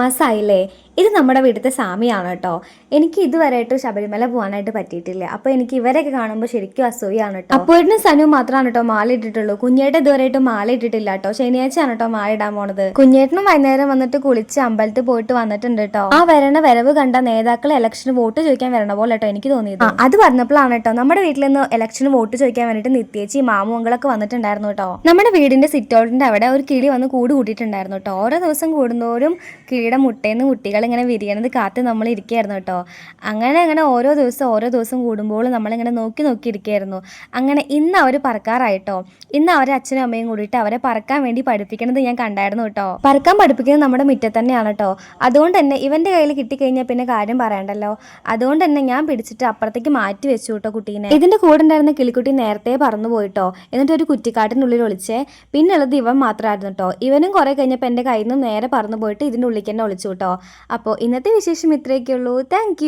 മാസമായില്ലേ? ഇത് നമ്മുടെ വീട്ടിലത്തെ സാമിയാണ് കേട്ടോ. എനിക്ക് ഇതുവരെയായിട്ട് ശബരിമല പോകാനായിട്ട് പറ്റിയിട്ടില്ല. അപ്പോൾ എനിക്ക് ഇവരെയൊക്കെ കാണുമ്പോൾ ശരിക്കും അസൂയാണ് കേട്ടോ. അപ്പോഴും സനു മാത്രമാണ് കേട്ടോ മാല ഇട്ടിട്ടുള്ളൂ. കുഞ്ഞേട്ടൻ ഇതുവരെയായിട്ട് മാല ഇട്ടിട്ടില്ല കേട്ടോ. ശനിയാഴ്ചയാണ് കേട്ടോ മാല ഇടാൻ പോണത്. കുഞ്ഞേട്ടനും വൈകുന്നേരം വന്നിട്ട് കുളിച്ച് അമ്പലത്തിൽ പോയിട്ട് വന്നിട്ടുണ്ട് കേട്ടോ. ആ വരവ് കണ്ട നേതാക്കൾ ഇലക്ഷന് വോട്ട് ചോദിക്കാൻ വരണ പോലെ കേട്ടോ എനിക്ക് തോന്നിയത്. അത് പറഞ്ഞപ്പോഴാണ് കേട്ടോ നമ്മുടെ വീട്ടിൽ നിന്ന് ഇലക്ഷന് വോട്ട് ചോദിക്കാൻ വേണ്ടിയിട്ട് നിത്യേച്ചി മാമുകളൊക്കെ വന്നിട്ടുണ്ടായിരുന്നു കേട്ടോ. നമ്മുടെ വീടിന്റെ സിറ്റ് ഔട്ടിന്റെ അവിടെ ഒരു കിളി വന്ന് കൂട് കൂട്ടിയിട്ടുണ്ടായിരുന്നു കേട്ടോ. ഓരോ ദിവസം കൂടുന്നോറും കിളിയുടെ മുട്ടേന്ന് കുട്ടികൾ ഇങ്ങനെ വിരിയണത് കാത്ത് നമ്മൾ ഇരിക്കുകയായിരുന്നു കേട്ടോ. അങ്ങനെ ഓരോ ദിവസം കൂടുമ്പോൾ നമ്മളിങ്ങനെ നോക്കി ഇരിക്കുകയായിരുന്നു. അങ്ങനെ ഇന്ന് അവർ പറക്കാറായിട്ടോ. ഇന്ന് അവരെ അച്ഛനും അമ്മയും കൂടിയിട്ട് അവരെ പറക്കാൻ വേണ്ടി പഠിപ്പിക്കണത് ഞാൻ കണ്ടായിരുന്നു കേട്ടോ. പറക്കാൻ പഠിപ്പിക്കുന്നത് നമ്മുടെ മുറ്റത്ത് തന്നെയാണ് കേട്ടോ. അതുകൊണ്ട് തന്നെ ഇവന്റെ കയ്യിൽ കിട്ടിക്കഴിഞ്ഞാൽ പിന്നെ കാര്യം പറയണ്ടല്ലോ. അതുകൊണ്ട് തന്നെ ഞാൻ പിടിച്ചിട്ട് അപ്പുറത്തേക്ക് മാറ്റി വെച്ചു കേട്ടോ കുട്ടീനെ. ഇതിന്റെ കൂടെ ഉണ്ടായിരുന്ന കിളിക്കുട്ടി നേരത്തെ പറന്നു പോയിട്ടോ. എന്നിട്ട് ഒരു കുറ്റിക്കാട്ടിനുള്ളിൽ ഒളിച്ചേ. പിന്നെ ഉള്ളത് ഇവൻ മാത്രമായിരുന്നു കേട്ടോ. ഇവനും കുറെ കഴിഞ്ഞപ്പോൾ എൻ്റെ കയ്യിൽ നിന്ന് നേരെ പറന്നു പോയിട്ട് ഇതിൻ്റെ ഉള്ളിൽ തന്നെ ഒളിച്ചു കേട്ടോ. അപ്പോൾ ഇന്നത്തെ വിശേഷം ഇത്രയൊക്കെ ഉള്ളൂ. താങ്ക്